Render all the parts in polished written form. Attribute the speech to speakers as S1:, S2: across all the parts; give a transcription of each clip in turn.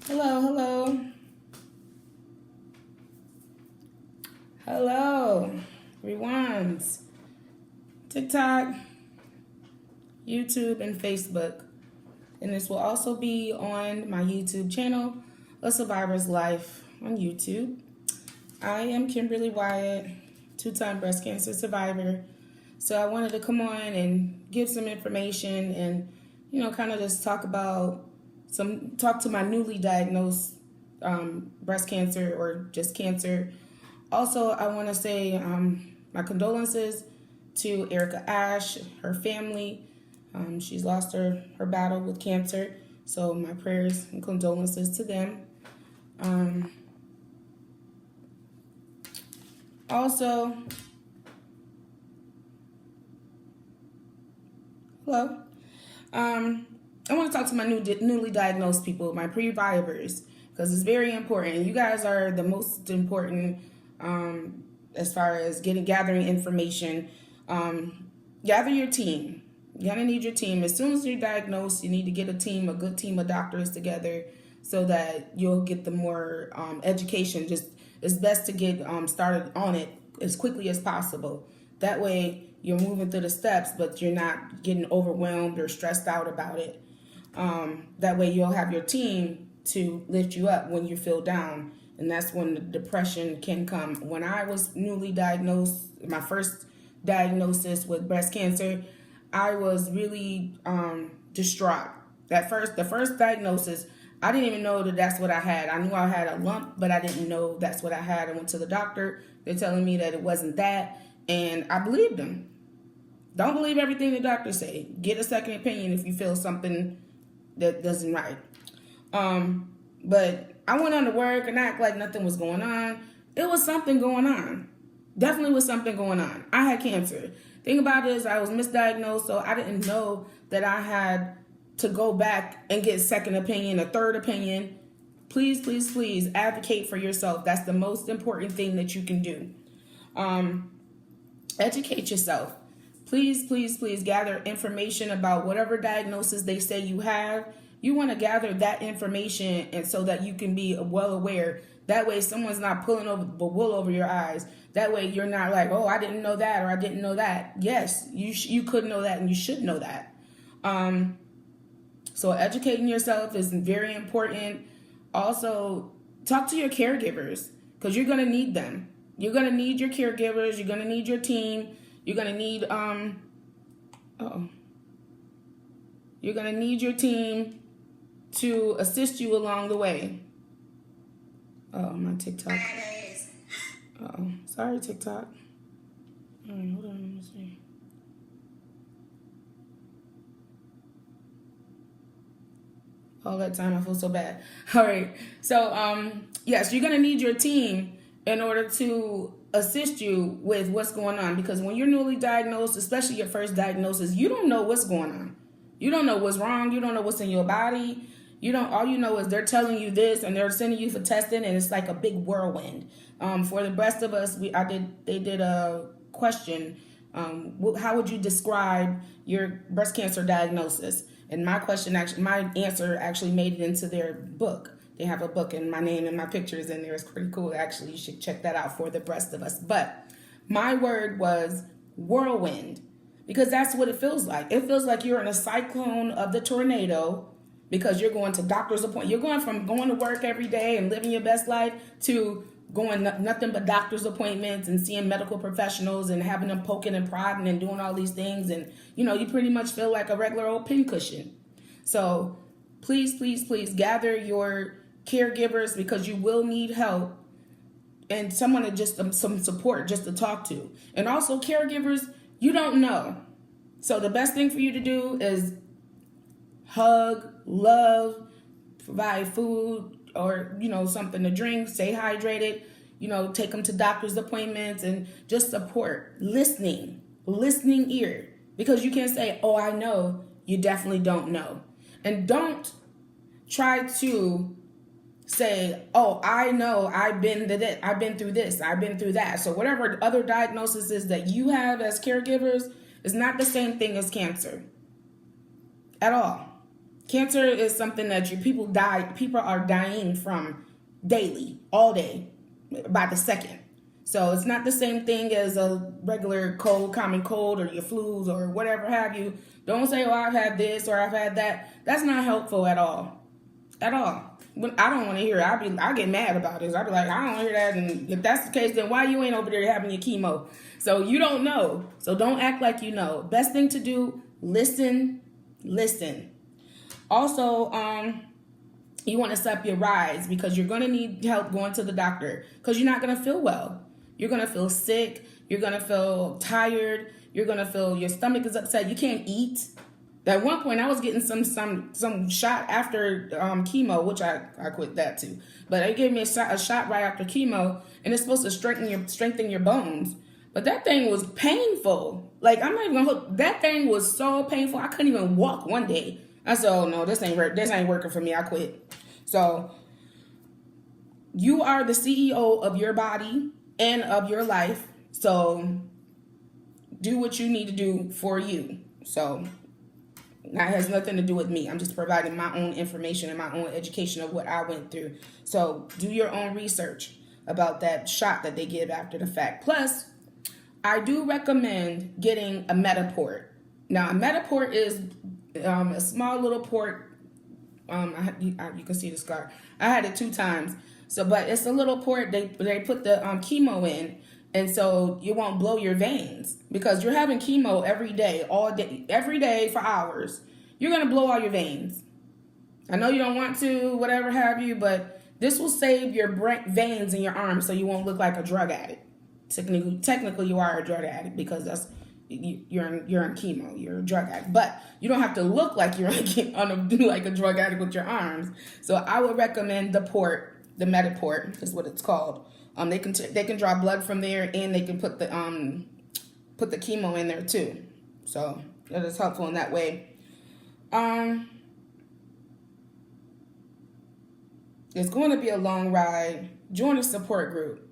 S1: Hello, hello. Hello. Rewinds. TikTok, YouTube, and Facebook. And this will also be on my YouTube channel, A Survivor's Life on YouTube. I am Kimberly Wyatt, two-time breast cancer survivor. So I wanted to come on and give some information and, kind of just talk to my newly diagnosed breast cancer or just cancer. Also, I want to say my condolences to Erica Ash, her family. She's lost her battle with cancer. So my prayers and condolences to them. Also, hello. I want to talk to my newly diagnosed people, my Previvors, because it's very important. You guys are the most important as far as gathering information. Gather your team. You're gonna need your team. As soon as you're diagnosed, you need to get a good team of doctors together so that you'll get the more education. Just it's best to get started on it as quickly as possible. That way you're moving through the steps, but you're not getting overwhelmed or stressed out about it. That way you'll have your team to lift you up when you feel down. And that's when the depression can come. When I was newly diagnosed, my first diagnosis with breast cancer, I was really distraught. The first diagnosis, I didn't even know that that's what I had. I knew I had a lump, but I didn't know that's what I had. I went to the doctor. They're telling me that it wasn't that, and I believed them. Don't believe everything the doctors say. Get a second opinion if you feel something that doesn't right. But I went on to work and act like nothing was going on. It was something going on. Definitely was something going on. I had cancer. Thing about it is I was misdiagnosed, so I didn't know that I had to go back and get a second opinion, a third opinion. Please, please, please advocate for yourself. That's the most important thing that you can do. Educate yourself. Please, please, please gather information about whatever diagnosis they say you have. You want to gather that information and so that you can be well aware. That way someone's not pulling over the wool over your eyes. That way you're not like, oh, I didn't know that or I didn't know that. Yes, you could know that and you should know that. So educating yourself is very important. Also, talk to your caregivers because you're going to need them. You're going to need your caregivers. You're going to need your team. You're going to need you're going to need your team to assist you along the way. Oh, my TikTok. Oh, sorry, TikTok. All right, hold on, let me see. All that time, I feel so bad. All right, so yes, you're gonna need your team in order to assist you with what's going on, because when you're newly diagnosed, especially your first diagnosis, you don't know what's going on. You don't know what's wrong. You don't know what's in your body. All you know is they're telling you this and they're sending you for testing, and it's like a big whirlwind. For the rest of us, they did a question. How would you describe your breast cancer diagnosis? And my answer actually made it into their book. They have a book and my name and my pictures in there. It's pretty cool. Actually, you should check that out for the rest of us. But my word was whirlwind, because that's what it feels like. It feels like you're in a cyclone of the tornado, because you're going to doctor's appointments. You're going from going to work every day and living your best life to going nothing but doctor's appointments and seeing medical professionals and having them poking and prodding and doing all these things. And, you pretty much feel like a regular old pincushion. So please, please, please gather your caregivers, because you will need help and someone to just some support just to talk to. And also caregivers, you don't know. So the best thing for you to do is hug, love, provide food or, something to drink, stay hydrated, take them to doctor's appointments and just support, listening ear, because you can't say, oh, I know. You definitely don't know. And don't try to say, oh, I know, I've been through this, I've been through that. So whatever other diagnosis is that you have as caregivers is not the same thing as cancer at all. Cancer is something that people are dying from daily, all day, by the second. So it's not the same thing as a regular cold, common cold, or your flus or whatever have you. Don't say, "Oh, I've had this or I've had that." That's not helpful at all, at all. When I don't want to hear it, I get mad about this. I be like, I don't hear that. And if that's the case, then why you ain't over there having your chemo? So you don't know. So don't act like you know. Best thing to do: listen. Also, you want to set up your rides because you're going to need help going to the doctor because you're not going to feel well. You're going to feel sick. You're going to feel tired. You're going to feel your stomach is upset. You can't eat. At one point, I was getting some shot after chemo, which I quit that too. But they gave me a shot right after chemo, and it's supposed to strengthen your bones. But that thing was painful. Like, I'm not even gonna hook. That thing was so painful. I couldn't even walk one day. I said, "Oh no, this ain't working for me." I quit. So you are the CEO of your body and of your life. So do what you need to do for you. So that has nothing to do with me. I'm just providing my own information and my own education of what I went through. So do your own research about that shot that they give after the fact. Plus, I do recommend getting a Metaport. Now, a Metaport is a small little port. You can see the scar. I had it 2 times. So, but it's a little port. They put the chemo in, and so you won't blow your veins because you're having chemo every day, all day, every day for hours. You're gonna blow all your veins. I know you don't want to, whatever have you, but this will save your veins in your arms so you won't look like a drug addict. Technically, you are a drug addict because you're on chemo. You're a drug addict, but you don't have to look like you're like a drug addict with your arms. So I would recommend the Metaport is what it's called. They can draw blood from there, and they can put the chemo in there too. So that is helpful in that way. It's going to be a long ride. Join a support group.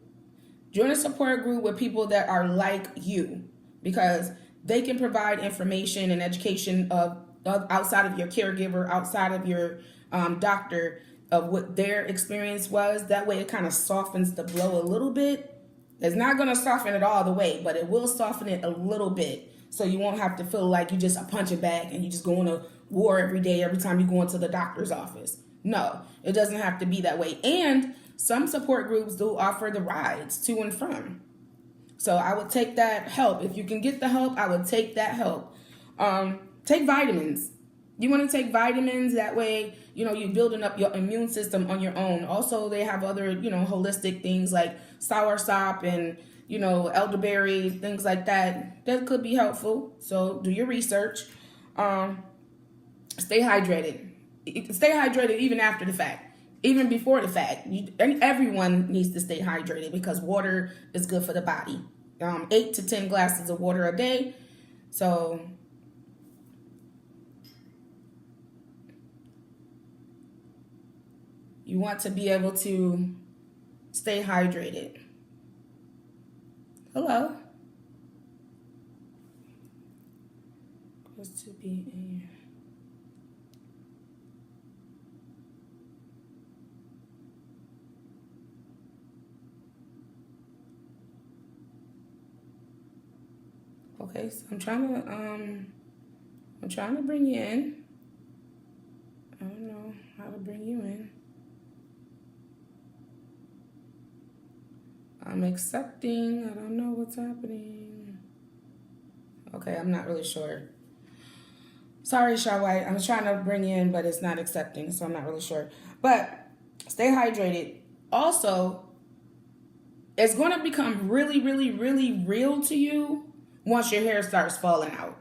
S1: Join a support group with people that are like you because they can provide information and education of outside of your caregiver, outside of your doctor, of what their experience was. That way it kind of softens the blow a little bit. It's not going to soften it all the way, but it will soften it a little bit. So you won't have to feel like you just a punching bag and you just going to war every day, every time you go into the doctor's office. No, it doesn't have to be that way. And some support groups do offer the rides to and from. So I would take that help. If you can get the help, I would take that help. Take vitamins. You want to take vitamins, that way, you're building up your immune system on your own. Also, they have other, holistic things like soursop and, elderberry, things like that. That could be helpful. So do your research. Stay hydrated. Stay hydrated even after the fact. Even before the fact, everyone needs to stay hydrated because water is good for the body. 8 to 10 glasses of water a day. So you want to be able to stay hydrated. Hello. Supposed to be in. Okay, so I'm trying to bring you in. I don't know how to bring you in. I'm accepting. I don't know what's happening. Okay, I'm not really sure. Sorry, Shy White. I'm trying to bring you in, but it's not accepting, so I'm not really sure. But stay hydrated. Also, it's going to become really, really, really real to you once your hair starts falling out.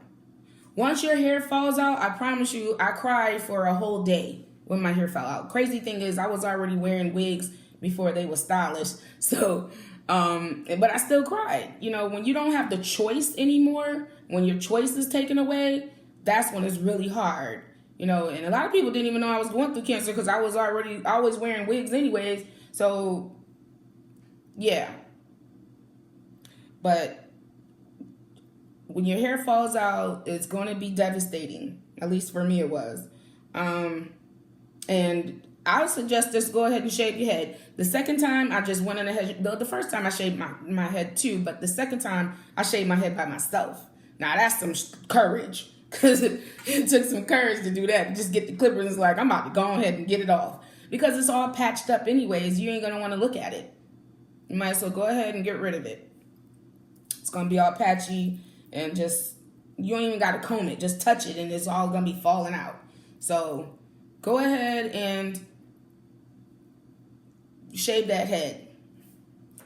S1: Once your hair falls out, I promise you, I cried for a whole day when my hair fell out. Crazy thing is, I was already wearing wigs before they were stylish. So, but I still cried. When you don't have the choice anymore, when your choice is taken away, that's when it's really hard. And a lot of people didn't even know I was going through cancer because I was always wearing wigs anyways. So, yeah. But when your hair falls out, it's going to be devastating. At least for me it was. And I would suggest just go ahead and shave your head. The second time, I just went in ahead. The first time I shaved my head too, but the second time I shaved my head by myself. Now that's some courage, because it took some courage to do that. Just get the clippers and it's like, I'm about to go ahead and get it off. Because it's all patched up anyways. You ain't going to want to look at it. You might as well go ahead and get rid of it. It's going to be all patchy and just, you don't even got to comb it. Just touch it and it's all going to be falling out. So go ahead and shave that head.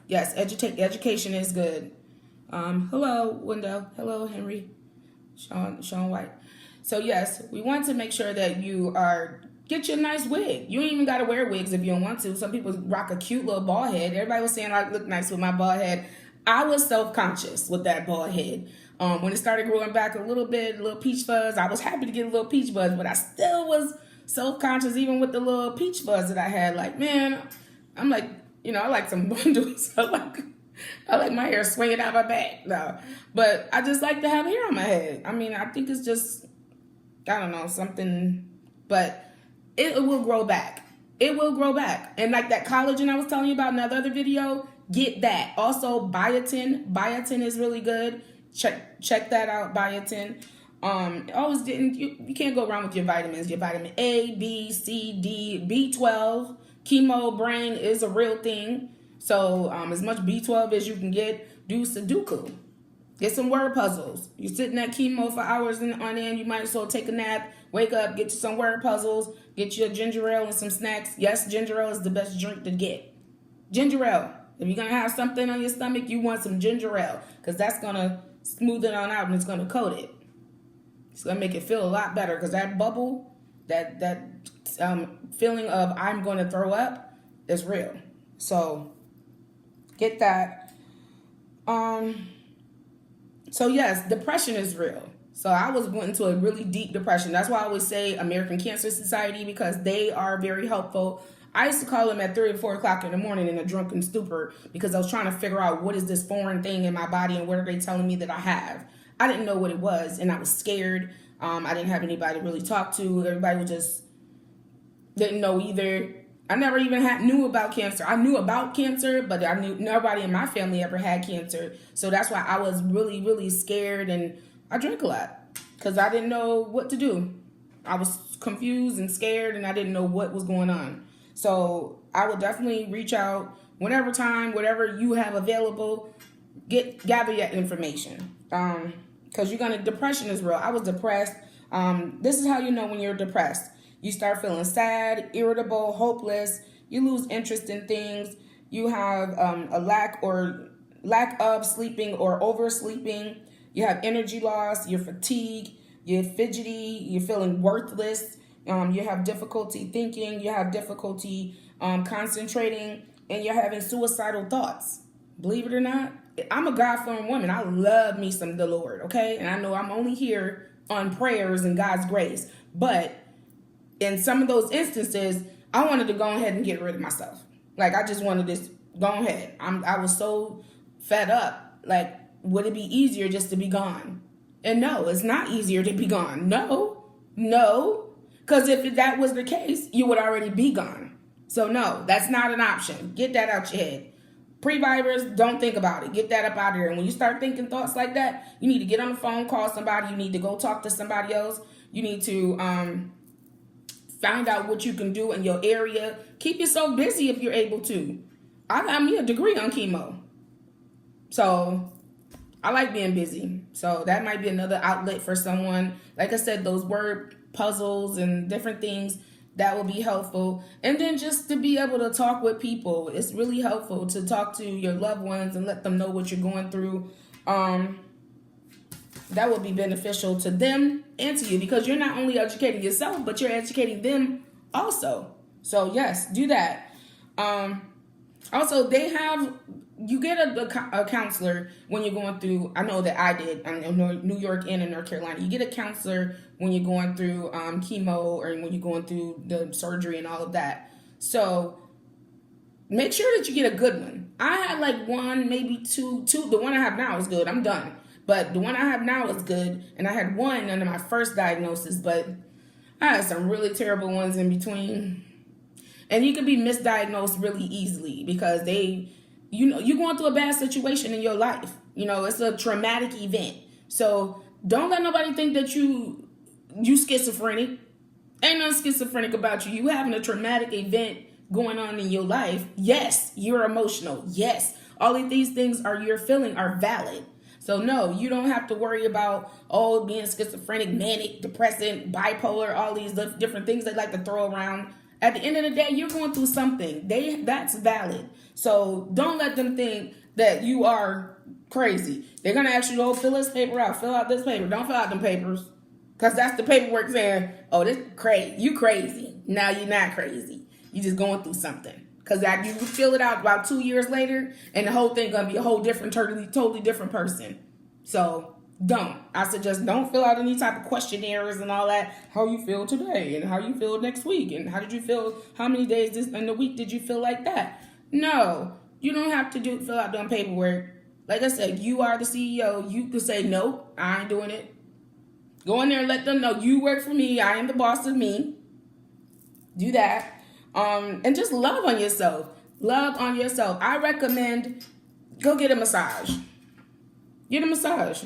S1: Yes, education is good. Hello, Window. Hello, Henry. Sean White. So yes, we want to make sure that you get you a nice wig. You ain't even got to wear wigs if you don't want to. Some people rock a cute little bald head. Everybody was saying I look nice with my bald head. I was self-conscious with that bald head. When it started growing back a little bit, a little peach fuzz, I was happy to get a little peach fuzz, but I still was self-conscious even with the little peach fuzz that I had. Like, man, I'm like, I like some bundles. I like my hair swinging out my back. No, but I just like to have hair on my head. I mean, I think it's just, I don't know, something, but it will grow back. It will grow back. And like that collagen I was telling you about in that other video, get that. Also, biotin. Biotin is really good. Check that out, biotin. Always didn't, you can't go wrong with your vitamins. Your vitamin A, B, C, D, B12. Chemo brain is a real thing. So as much B12 as you can get, do Sudoku. Get some word puzzles. You're sitting at chemo for hours on end, you might as well take a nap, wake up, get you some word puzzles, get you a ginger ale and some snacks. Yes, ginger ale is the best drink to get. Ginger ale. If you're going to have something on your stomach, you want some ginger ale, because that's going to smooth it on out and it's going to coat it. It's going to make it feel a lot better, because that bubble, that feeling of I'm going to throw up is real. So get that. So yes, depression is real. So I went into a really deep depression. That's why I always say American Cancer Society, because they are very helpful. I used to call them at 3 or 4 o'clock in the morning in a drunken stupor, because I was trying to figure out what is this foreign thing in my body and what are they telling me that I have. I didn't know what it was, and I was scared. I didn't have anybody to really talk to. Everybody was just didn't know either. I never even knew about cancer. I knew about cancer, but I knew nobody in my family ever had cancer. So that's why I was really, really scared, and I drank a lot because I didn't know what to do. I was confused and scared, and I didn't know what was going on. So I would definitely reach out whenever time, whatever you have available, gather your information. Because depression is real. I was depressed. This is how you know when you're depressed. You start feeling sad, irritable, hopeless. You lose interest in things. You have a lack of sleeping or oversleeping. You have energy loss. You're fatigued. You're fidgety. You're feeling worthless. You have difficulty thinking. You have difficulty concentrating, and you're having suicidal thoughts. Believe it or not, I'm a God-fearing woman. I love me some the Lord, okay? And I know I'm only here on prayers and God's grace, but in some of those instances, I wanted to go ahead and get rid of myself. Like, I just wanted to go ahead. I was so fed up. Like, would it be easier just to be gone? And no, it's not easier to be gone. No. Because if that was the case, you would already be gone. So no, that's not an option. Get that out your head. Previvors, don't think about it. Get that up out of here. And when you start thinking thoughts like that, you need to get on the phone, call somebody. You need to go talk to somebody else. You need to find out what you can do in your area. Keep yourself busy if you're able to. I got me a degree on chemo. So I like being busy. So that might be another outlet for someone. Like I said, those word puzzles and different things, that will be helpful. And then just to be able to talk with people. It's really helpful to talk to your loved ones and let them know what you're going through. That will be beneficial to them and to you, because you're not only educating yourself, but you're educating them also. So yes, do that. Also, you get a counselor when you're going through, I know that I did, in New York and in North Carolina. You get a counselor when you're going through chemo, or when you're going through the surgery and all of that. So make sure that you get a good one. I had like one, maybe two. The one I have now is good. I'm done. But the one I have now is good. And I had one under my first diagnosis, but I had some really terrible ones in between. And you can be misdiagnosed really easily because you're going through a bad situation in your life. It's a traumatic event. So don't let nobody think that you schizophrenic. Ain't nothing schizophrenic about you. You having a traumatic event going on in your life. Yes, you're emotional. Yes, all of these things you're feeling are valid. So no, you don't have to worry about being schizophrenic, manic, depressant, bipolar, all these different things they like to throw around. At the end of the day, you're going through something. That's valid. So don't let them think that you are crazy. They're gonna ask you, fill this paper out, fill out this paper. Don't fill out them papers. Because that's the paperwork saying, this crazy. You crazy. Now you're not crazy. You just going through something. Because you fill it out about 2 years later, and the whole thing going to be a whole different, totally different person. So I suggest don't fill out any type of questionnaires and all that. How you feel today and how you feel next week. And how did you feel, how many days in the week did you feel like that? No, you don't have to fill out them paperwork. Like I said, you are the CEO. You can say, nope, I ain't doing it. Go in there and let them know you work for me. I am the boss of me. Do that. And just love on yourself. Love on yourself. I recommend go get a massage. Get a massage.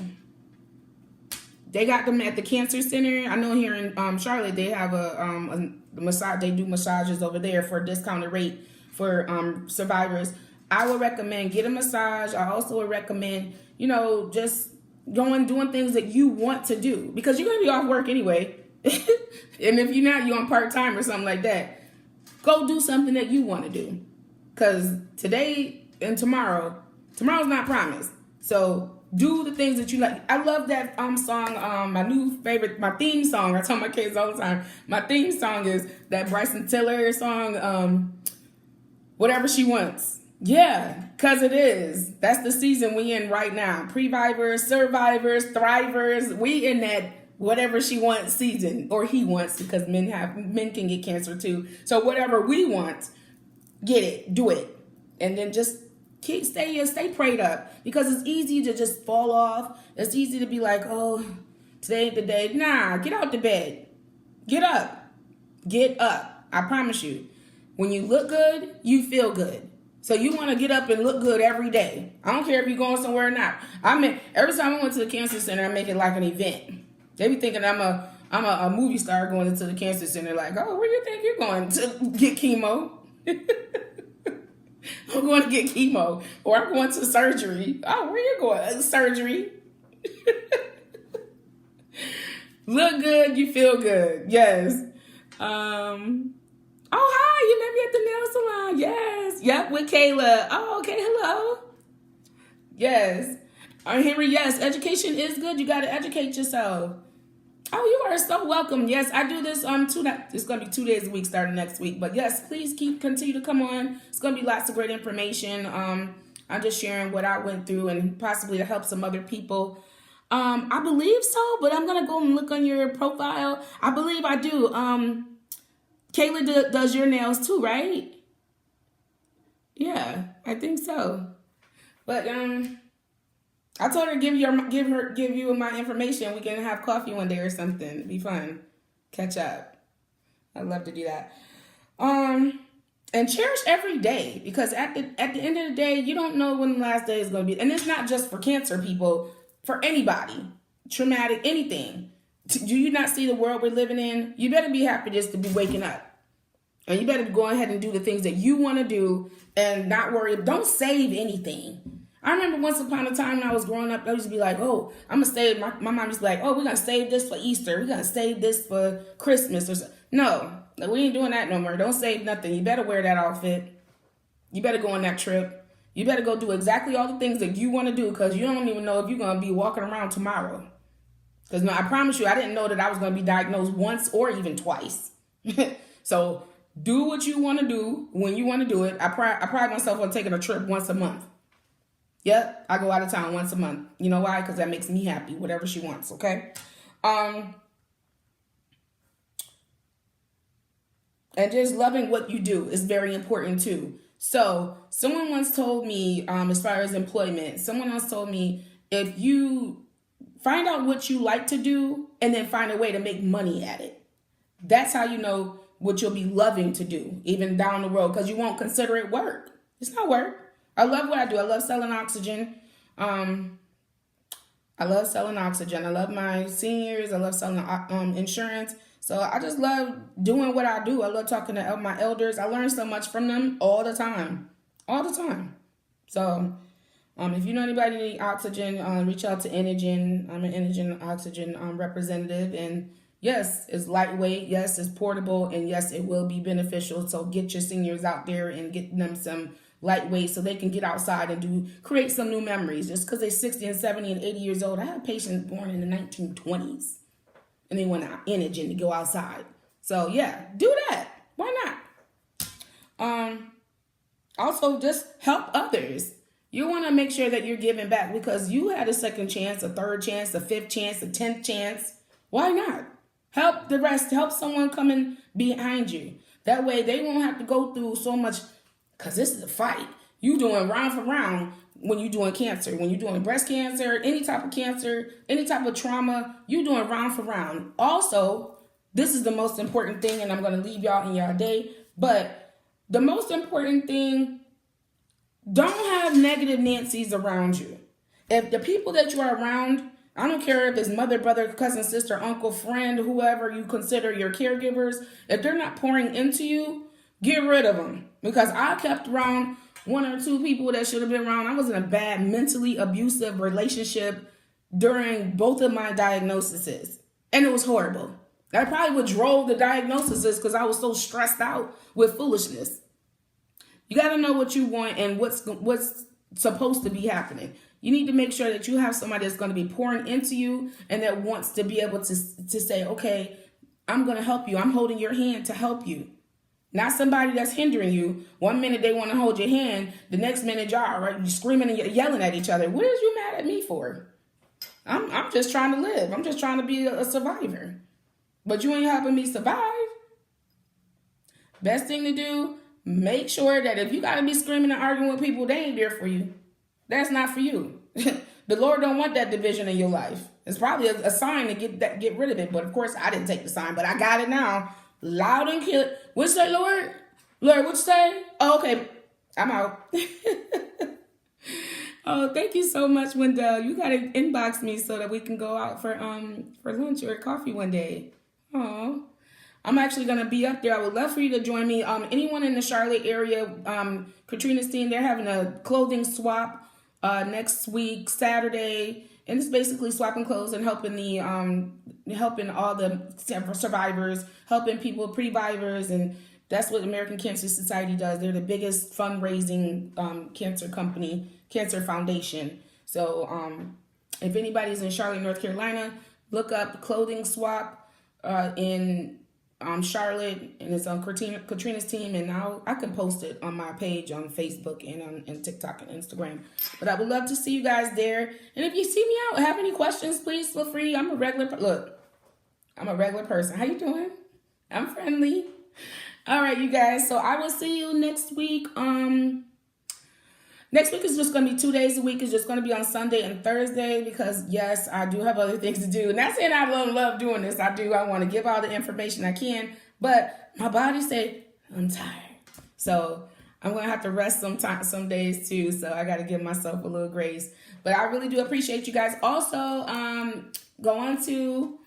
S1: They got them at the cancer center. I know here in Charlotte they have a massage. They do massages over there for a discounted rate for survivors. I would recommend get a massage. I also would recommend just doing things that you want to do because you're gonna be off work anyway. And if you're on part-time or something like that, go do something that you want to do. Because today and tomorrow's not promised. So do the things that you like. I love that song, my new favorite, my theme song. I tell my kids all the time, my theme song is that Bryson Tiller song, Whatever She Wants. Yeah, because it is. That's the season we in right now. Previvors, survivors, thrivers. We in that whatever she wants season, or he wants, because men can get cancer too. So whatever we want, get it, do it. And then just stay prayed up, because it's easy to just fall off. It's easy to be like, today ain't the day. Nah, get out the bed. Get up. Get up. I promise you. When you look good, you feel good. So you want to get up and look good every day. I don't care if you're going somewhere or not. Every time I went to the cancer center, I make it like an event. They be thinking I'm a movie star going into the cancer center. Like, where you think you're going to get chemo? I'm going to get chemo, or I'm going to surgery. Where you going? Surgery. Look good, you feel good. Yes. Hi, you met me at the nail salon. Yes. Yep, with Kayla. Okay, hello. Yes. Henry, yes, education is good. You got to educate yourself. You are so welcome. Yes, I do this it's going to be 2 days a week starting next week. But yes, please continue to come on. It's going to be lots of great information. I'm just sharing what I went through and possibly to help some other people. I believe so, but I'm going to go and look on your profile. I believe I do. Kayla does your nails too, right? Yeah, I think so. But I told her give you my information. We can have coffee one day or something. It'd be fun. Catch up. I'd love to do that. And cherish every day, because at the end of the day, you don't know when the last day is going to be. And it's not just for cancer people, for anybody, traumatic, anything. Do you not see the world we're living in? You better be happy just to be waking up. And you better go ahead and do the things that you want to do and not worry. Don't save anything. I remember once upon a time when I was growing up, I used to be like, I'm going to save. My mom used to be like, we're going to save this for Easter. We're going to save this for Christmas. Or something. No, we ain't doing that no more. Don't save nothing. You better wear that outfit. You better go on that trip. You better go do exactly all the things that you want to do, because you don't even know if you're going to be walking around tomorrow. Because I promise you, I didn't know that I was going to be diagnosed once or even twice. So do what you want to do when you want to do it. I pride myself on taking a trip once a month. Yep, I go out of town once a month. You know why? Because that makes me happy. Whatever she wants, okay? And just loving what you do is very important too. So someone once told me, as far as employment, someone else told me, if you find out what you like to do and then find a way to make money at it, That's how you know what you'll be loving to do, even down the road, because you won't consider it work. It's not work. I love what I do. I love selling oxygen. I love selling oxygen. I love my seniors. I love selling insurance. So I just love doing what I do. I love talking to my elders. I learn so much from them all the time. All the time. So if you know anybody need oxygen, reach out to Inogen. I'm an Inogen oxygen representative. And yes, it's lightweight. Yes, it's portable. And yes, it will be beneficial. So get your seniors out there and get them some lightweight so they can get outside and create some new memories. Just because they're 60 and 70 and 80 years old. I have patients born in the 1920s. And they want Inogen to go outside. So yeah, do that. Why not? Also, just help others. You want to make sure that you're giving back because you had a second chance, a third chance, a fifth chance, a 10th chance. Why not? Help the rest. Help someone coming behind you. That way they won't have to go through so much, because this is a fight. You doing round for round when you're doing cancer. When you're doing breast cancer, any type of cancer, any type of trauma, you're doing round for round. Also, this is the most important thing, and I'm going to leave y'all in y'all day, but the most important thing, don't have negative Nancy's around you. If the people that you are around, I don't care if it's mother, brother, cousin, sister, uncle, friend, whoever you consider your caregivers, if they're not pouring into you, get rid of them. Because I kept around one or two people that should have been around. I was in a bad, mentally abusive relationship during both of my diagnoses. And it was horrible. That probably what drove the diagnoses because I was so stressed out with foolishness. You got to know what you want and what's supposed to be happening. You need to make sure that you have somebody that's going to be pouring into you and that wants to be able to say, okay, I'm going to help you. I'm holding your hand to help you. Not somebody that's hindering you. One minute they want to hold your hand. The next minute y'all right, you screaming and yelling at each other. What is you mad at me for? I'm just trying to live. I'm just trying to be a survivor. But you ain't helping me survive. Best thing to do, make sure that if you got to be screaming and arguing with people, they ain't there for you. That's not for you. The Lord don't want that division in your life. It's probably a sign to get rid of it. But of course, I didn't take the sign, but I got it now. Loud and clear. What'd you say, Lord? Lord, what'd you say? Oh, okay. I'm out. Oh, thank you so much, Wendell. You got to inbox me so that we can go out for lunch or coffee one day. Oh, I'm actually going to be up there. I would love for you to join me. Anyone in the Charlotte area, Katrina's team, they're having a clothing swap next week, Saturday. And it's basically swapping clothes and helping helping all the survivors, helping people, Previvors, and that's what American Cancer Society does. They're the biggest fundraising cancer company, cancer foundation. So if anybody's in Charlotte, North Carolina, look up Clothing Swap in Charlotte, and it's on Katrina's team, and I can post it on my page on Facebook and on TikTok and Instagram. But I would love to see you guys there. And if you see me out, have any questions, please feel free. I'm a regular person. How you doing? I'm friendly. All right, you guys. So I will see you next week. Next week is just going to be 2 days a week. It's just going to be on Sunday and Thursday because, yes, I do have other things to do. And that's saying I love doing this. I do. I want to give all the information I can. But my body said, I'm tired. So I'm going to have to rest some days too. So I got to give myself a little grace. But I really do appreciate you guys. Also, go on to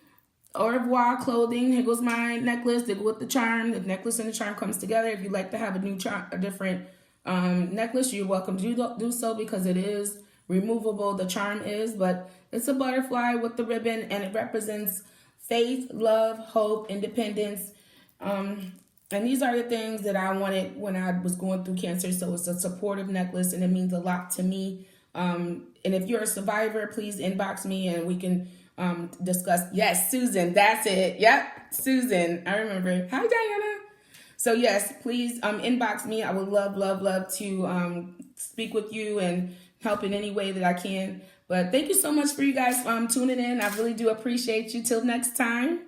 S1: Au Revoir Clothing. Here goes my necklace with the charm. The necklace and the charm comes together. If you'd like to have a different necklace, you're welcome to do so because it is removable. The charm is, but it's a butterfly with the ribbon, and it represents faith, love, hope, independence. And these are the things that I wanted when I was going through cancer. So it's a supportive necklace, and it means a lot to me. And if you're a survivor, please inbox me and we can discuss. Yes, Susan, that's it. Yep, Susan, I remember. Hi, Diana. So yes, please inbox me. I would love to speak with you and help in any way that I can. But thank you so much for you guys tuning in. I really do appreciate you. Till next time.